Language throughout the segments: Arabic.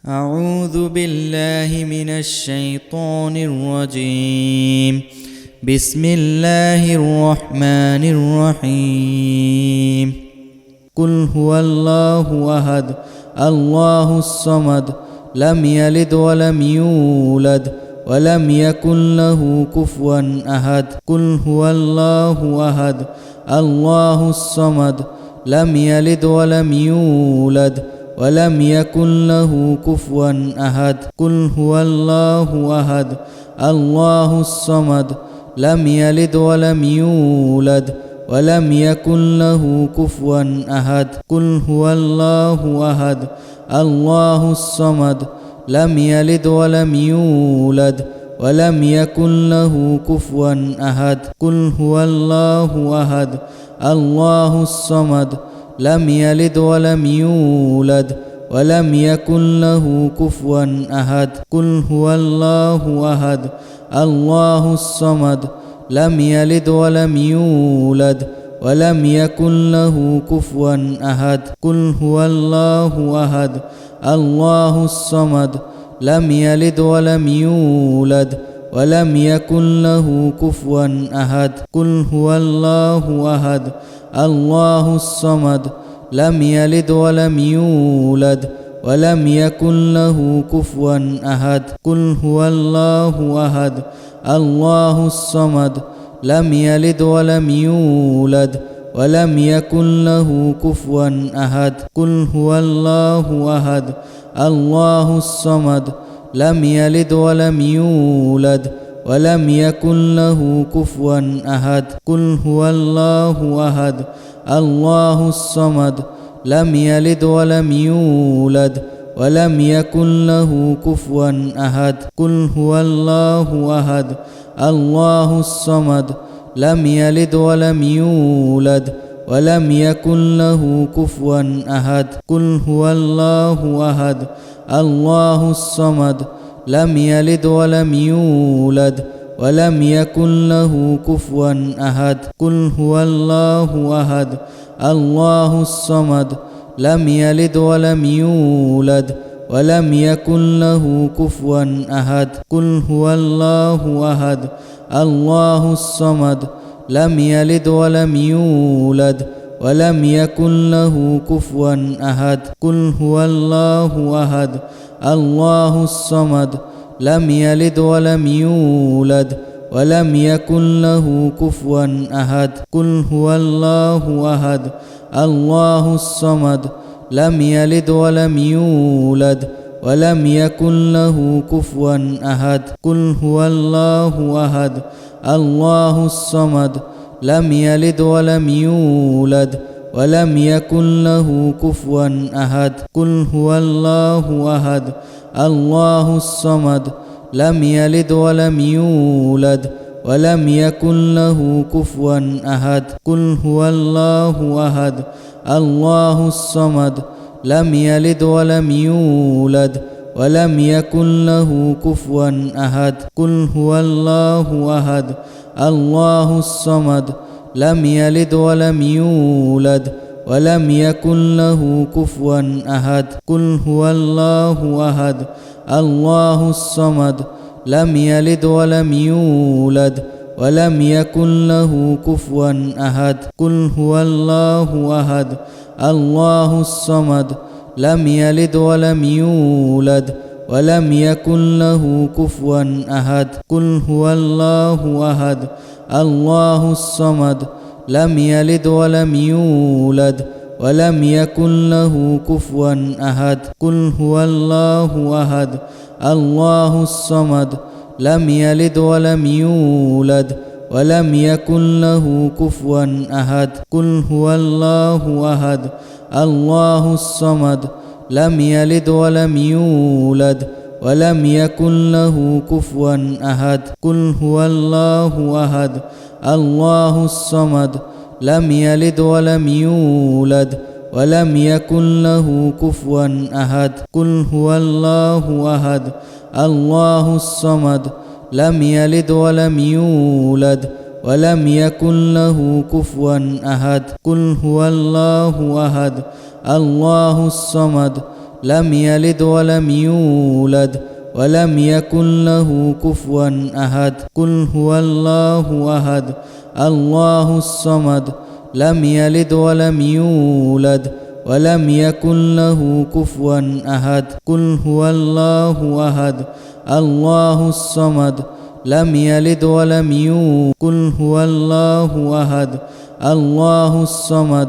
أعوذ بالله من الشيطان الرجيم. بسم الله الرحمن الرحيم. قل هو الله أحد الله الصمد لم يلد ولم يولد ولم يكن له كفوا أحد. قل هو الله أحد الله الصمد لم يلد ولم يولد ولم يكن له كفوا أحد. قل هو الله أحد الله الصمد لم يلد ولم يولد ولم يكن له كفوا أحد. قل هو الله أحد الله الصمد لم يلد ولم يولد ولم يكن له كفوا أحد. قل هو الله أحد الله الصمد لم يلد ولم يولد ولم يكن له كفوا أحد. قل هو الله أحد الله الصمد لم يلد ولم يولد ولم يكن له كفوا أحد. قل هو الله أحد الله الصمد لم يلد ولم يولد ولم يكن له كفوا أحد. قل هو الله أحد الله الصمد لم يلد ولم يولد ولم يكن له كفوا أحد. قل هو الله أحد الله الصمد لم يلد ولم يولد ولم يكن له كفوا أحد. قل هو الله أحد الله الصمد لم يلد ولم يولد ولم يكن له كفوا أحد. قل هو الله أحد الله الصمد لم يلد ولم يولد ولم يكن له كفوا أحد. قل هو الله أحد الله الصمد لم يلد ولم يولد ولم يكن له كفوا أحد. قل هو الله أحد الله الصمد لم يلد ولم يولد ولم يكن له كفوا أحد. قل هو الله أحد الله الصمد لم يلد ولم يولد ولم يكن له كفوا أحد. قل هو الله أحد الله الصمد لم يلد ولم يولد ولم يكن له كفوا أحد. قل هو الله أحد الله الصمد لم يلد ولم يولد ولم يكن له كفوا أحد. قل هو الله أحد الله الصمد لم يلد ولم يولد ولم يكن له كفوا أحد. قل هو الله أحد الله الصمد لم يلد ولم يولد ولم يكن له كفوا أحد. قل هو الله أحد الله الصمد لم يلد ولم يولد ولم يكن له كفوا أحد. قل هو الله أحد الله الصمد لم يلد ولم يولد ولم يكن له كفوا أحد. قل هو الله أحد الله الصمد لم يلد ولم يولد ولم يكن له كفوا أحد. قل هو الله أحد الله الصمد لم يلد ولم يولد ولم يكن له كفوا أحد. قل هو الله أحد الله الصمد لم يلد ولم يولد ولم يكن له كفوا أحد. قل هو الله أحد الله الصمد لم يلد ولم يولد ولم يكن له كفوا أحد. قل هو الله أحد الله الصمد لم يلد ولم يولد ولم يكن له كفوا أحد. قل هو الله أحد الله الصمد لم يلد ولم يولد ولم يكن له كفوا أحد. قل هو الله أحد الله الصمد لم يلد ولم يولد ولم يكن له كفوا أحد. قل هو الله أحد الله الصمد لم يلد ولم يولد ولم يكن له كفوا أحد. قل هو الله أحد الله الصمد لم يلد ولم يولد ولم يكن له كفوا أحد. قل هو الله أحد الله الصمد لم يلد ولم يولد ولم يكن له كفوا أحد. قل هو الله أحد الله الصمد لم يلد ولم يولد. قل هو الله أحد الله الصمد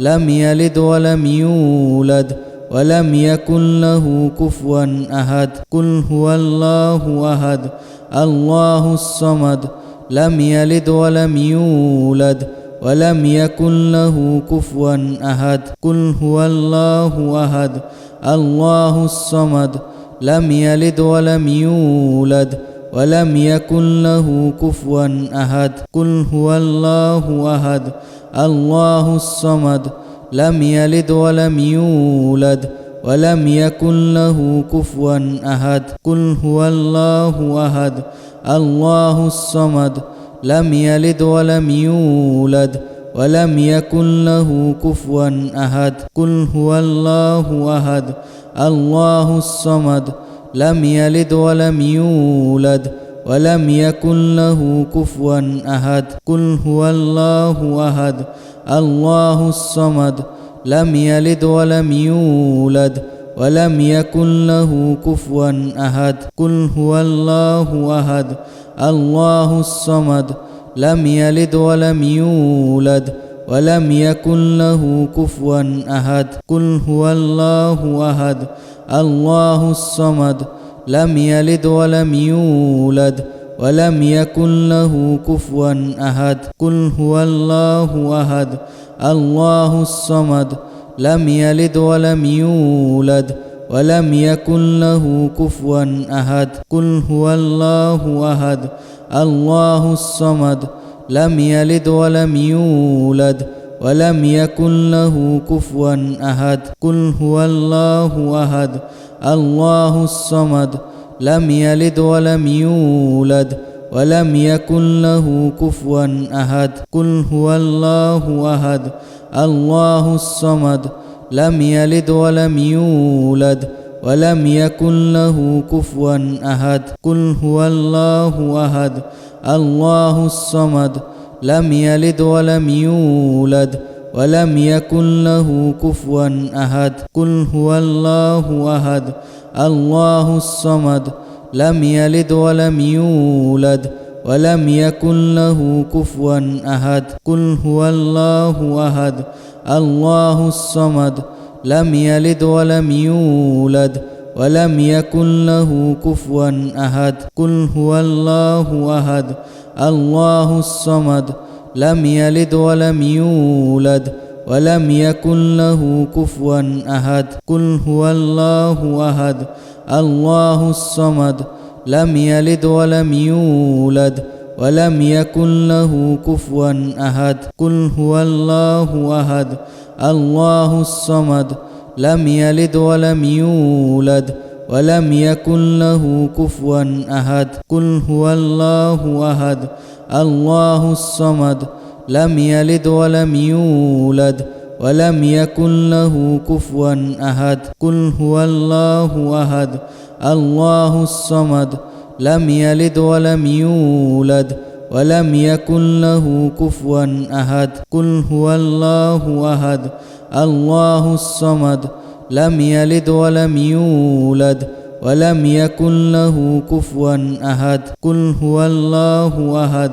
لم يلد ولم يولد ولم يكن له كفوا أحد. قل هو الله أحد الله الصمد لم يلد ولم يولد ولم يكن له كفوا أحد. قل هو الله أحد الله الصمد لم يلد ولم يولد ولم يكن له كفوا أحد. قل هو الله أحد الله الصمد لم يلد ولم يولد ولم يكن له كفوا أحد. قل هو الله أحد الله الصمد لم يلد ولم يولد ولم يكن له كفوا أحد. قل هو الله أحد الله الصمد لم يلد ولم يولد ولم يكن له كفوا أحد. قل هو الله أحد الله الصمد لم يلد ولم يولد ولم يكن له كفوا أحد. قل هو الله أحد الله الصمد لم يلد ولم يولد ولم يكن له كفوا أحد. قل هو الله أحد الله الصمد لم يلد ولم يولد ولم يكن له كفوا أحد. قل هو الله أحد الله الصمد لم يلد ولم يولد ولم يكن له كفوا أحد. قل هو الله أحد الله الصمد لم يلد ولم يولد ولم يكن له كفوا أحد. قل هو الله أحد الله الصمد لم يلد ولم يولد ولم يكن له كفوا أحد. قل هو الله أحد الله الصمد لم يلد ولم يولد ولم يكن له كفوا أحد. قل هو الله أحد الله الصمد لم يلد ولم يولد ولم يكن له كفوا أحد. قل هو الله أحد الله الصمد لم يلد ولم يولد ولم يكن له كفوا أحد. قل هو الله أحد الله الصمد لم يلد ولم يولد ولم يكن له كفوا أحد. قل هو الله أحد الله الصمد لم يلد ولم يولد ولم يكن له كفوا أحد. قل هو الله أحد الله الصمد لم يلد ولم يولد ولم يكن له كفوا أحد. قل هو الله أحد الله الصمد لم يلد ولم يولد ولم يكن له كفوا أحد. قل هو الله أحد الله الصمد لم يلد ولم يولد ولم يكن له كفوا أحد. قل هو الله أحد الله الصمد لم يلد ولم يولد ولم يكن له كفوا أحد. قل هو الله أحد الله الصمد لم يلد ولم يولد ولم يكن له كفوا أحد. قل هو الله أحد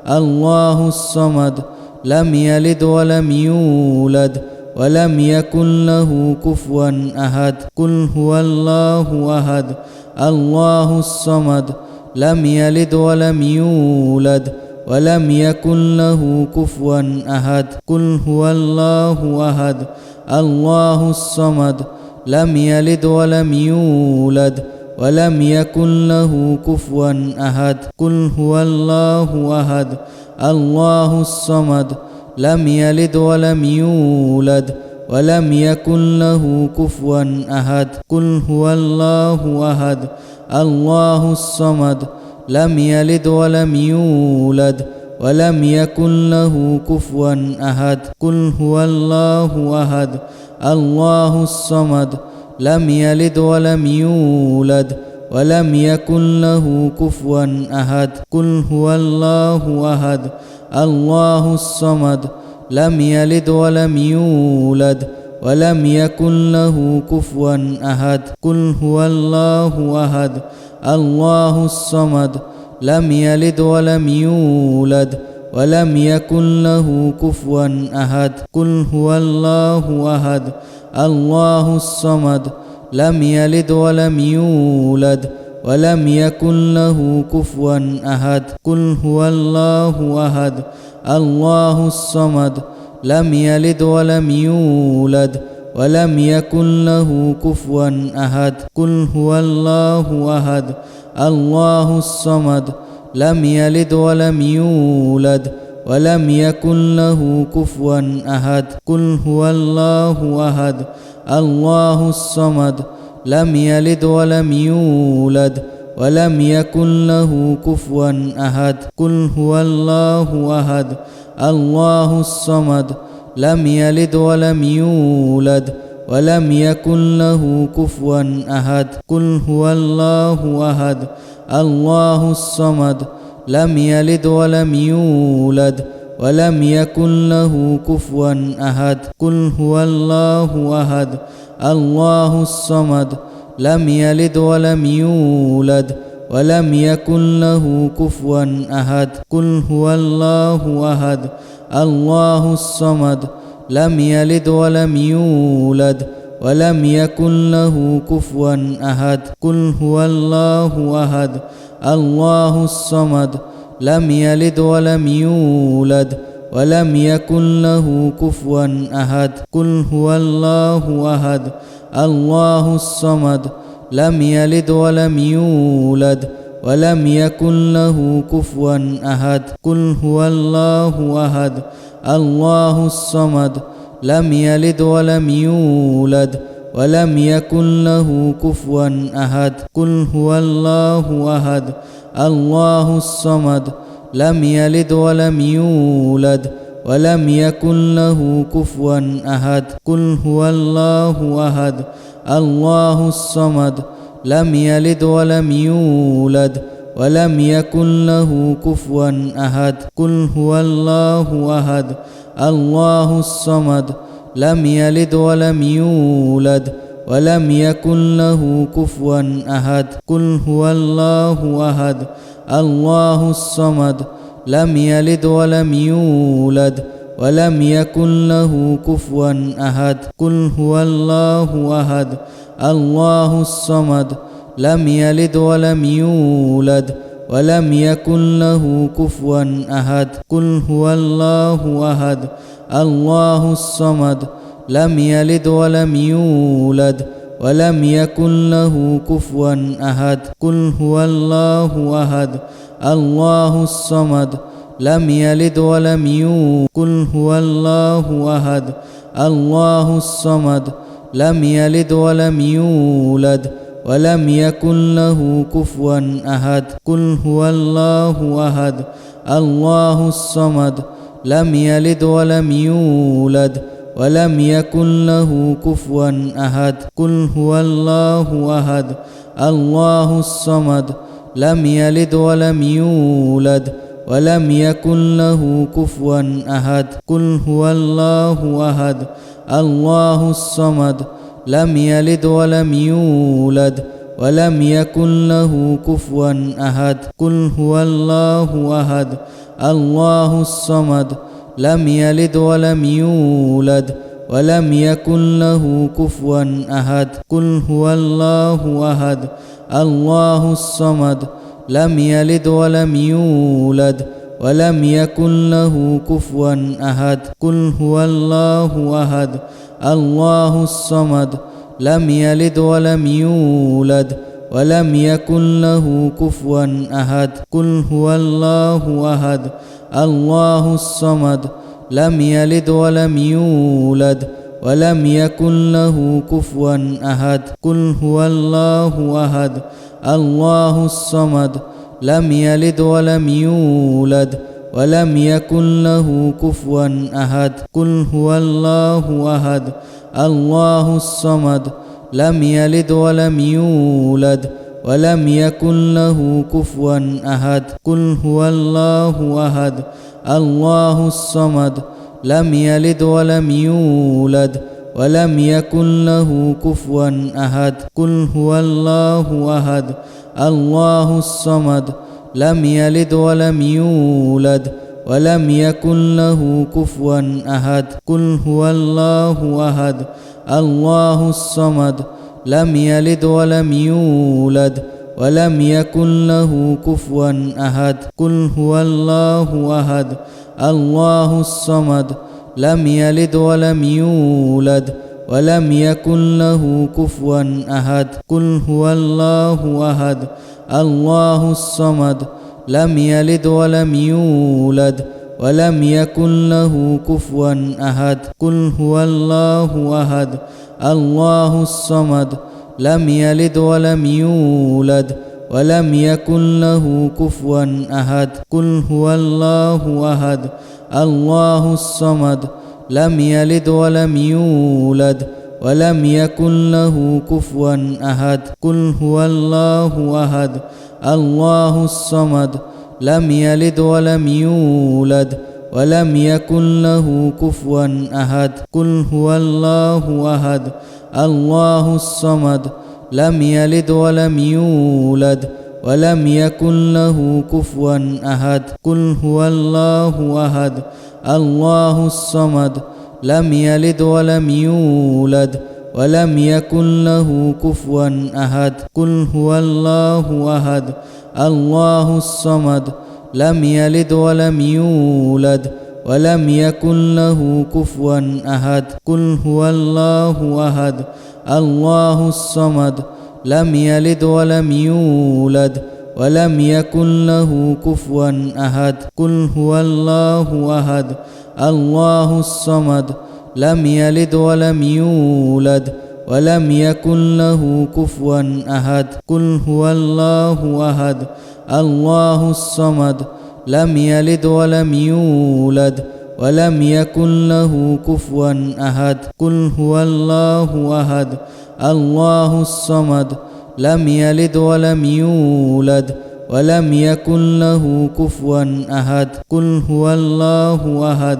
الله الصمد لم يلد ولم يولد ولم يكن له كفوا أحد. قل هو الله أحد الله الصمد لم يلد ولم يولد ولم يكن له كفوا أحد. قل هو الله أحد الله الصمد لم يلد ولم يولد ولم يكن له كفوا أحد. قل هو الله أحد الله الصمد لم يلد ولم يولد ولم يكن له كفوا أحد. قل هو الله أحد الله الصمد لم يلد ولم يولد ولم يكن له كفوا أحد. قل هو الله أحد الله الصمد لم يلد ولم يولد ولم يكن له كفوا أحد قل هو الله أحد الله الصمد لم يلد ولم يولد ولم يكن له كفوا أحد قل هو الله أحد الله الصمد لم يلد ولم يولد ولم يكن له كفوا أحد قل هو الله أحد الله الصمد لم يلد ولم يولد ولم يكن له كفوا أحد قل هو الله أحد الله الصمد لم يلد ولم يولد ولم يكن له كفوا أحد قل هو الله أحد الله الصمد لم يلد ولم يولد ولم يكن له كفوا أحد قل هو الله أحد الله الصمد لم يلد ولم يولد ولم يكن له كفوا أحد قل هو الله أحد الله الصمد لم يلد ولم يولد ولم يكن له كفوا أحد قل هو الله أحد الله الصمد لم يلد ولم يولد ولم يكن له كفوا أحد قل هو الله أحد الله الصمد لم يلد ولم يولد ولم يكن له كفوا أحد قل هو الله أحد الله الصمد لم يلد ولم يولد ولم يكن له كفوا أحد قل هو الله أحد الله الصمد لم يلد ولم يولد ولم يكن له كفوا أحد قل هو الله أحد الله الصمد لم يلد ولم يولد ولم يكن له كفوا أحد قل هو الله أحد الله الصمد لم يلد ولم يولد ولم يكن له كفوا أحد قل هو الله أحد الله الصمد لم يلد ولم يولد ولم يكن له كفوا أحد قل هو الله أحد الله الصمد لم يلد ولم يولد ولم يكن له كفوا أحد قل هو الله أحد الله الصمد لم يلد ولم يولد ولم يكن له كفوا أحد قل هو الله أحد الله الصمد لم يلد ولم يولد ولم يكن له كفوا أحد قل هو الله أحد الله الصمد لم يلد ولم يولد ولم يكن له كفوا أحد قل هو الله أحد الله الصمد لم يلد ولم يولد ولم يكن له كفوا أحد قل هو الله أحد الله الصمد لم يلد ولم يولد قل هو الله أحد الله الصمد لم يلد ولم يولد ولم يكن له كفوا أحد قل هو الله أحد الله الصمد لم يلد ولم يولد ولم يكن له كفوا أحد قل هو الله أحد الله الصمد لم يلد ولم يولد ولم يكن له كفوا أحد قل هو الله أحد الله الصمد لم يلد ولم يولد ولم يكن له كفوا أحد قل هو الله أحد الله الصمد لم يلد ولم يولد ولم يكن له كفوا أحد قل هو الله أحد الله الصمد لم يلد ولم يولد ولم يكن له كفوا أحد قل هو الله أحد الله الصمد لم يلد ولم يولد ولم يكن له كفوا أحد قل هو الله أحد الله الصمد لم يلد ولم يولد ولم يكن له كفوا أحد قل هو الله أحد الله الصمد لم يلد ولم يولد ولم يكن له كفوا أحد قل هو الله أحد الله الصمد لم يلد ولم يولد ولم يكن له كفوا أحد قل هو الله أحد الله الصمد لم يلد ولم يولد ولم يكن له كفوا أحد قل هو الله أحد الله الصمد لم يلد ولم يولد ولم يكن له كفوا أحد قل هو الله أحد الله الصمد لم يلد ولم يولد ولم يكن له كفوا أحد قل هو الله أحد الله الصمد لم يلد ولم يولد ولم يكن له كفوا أحد قل هو الله أحد الله الصمد لم يلد ولم يولد ولم يكن له كفوا أحد قل هو الله أحد الله الصمد لم يلد ولم يولد ولم يكن له كفوا أحد قل هو الله أحد الله الصمد لم يلد ولم يولد ولم يكن له كفوا أحد قل هو الله أحد الله الصمد لم يلد ولم يولد ولم يكن له كفوا أحد قل هو الله أحد الله الصمد لم يلد ولم يولد ولم يكن له كفوا أحد قل هو الله أحد الله الصمد لم يلد ولم يولد ولم يكن له كفوا أحد قل هو الله أحد الله الصمد لم يلد ولم يولد ولم يكن له كفوا أحد قل هو الله أحد الله الصمد لم يلد ولم يولد ولم يكن له كفوا أحد قل هو الله أحد الله الصمد لم يلد ولم يولد ولم يكن له كفوا أحد قل هو الله أحد الله الصمد لم يلد ولم يولد ولم يكن له كفوا أحد قل هو الله أحد الله الصمد لم يلد ولم يولد ولم يكن له كفوا أحد قل هو الله أحد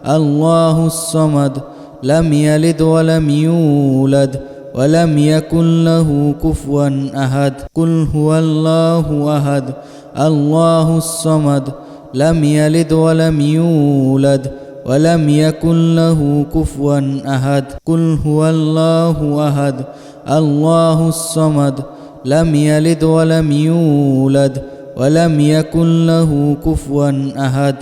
الله الصمد لم يلد ولم يولد ولم يكن له كفوا أحد قل هو الله أحد الله الصمد لم يلد ولم يولد ولم يكن له كفوا أحد قل هو الله أحد الله الصمد لم يلد ولم يولد ولم يكن له كفوا أحد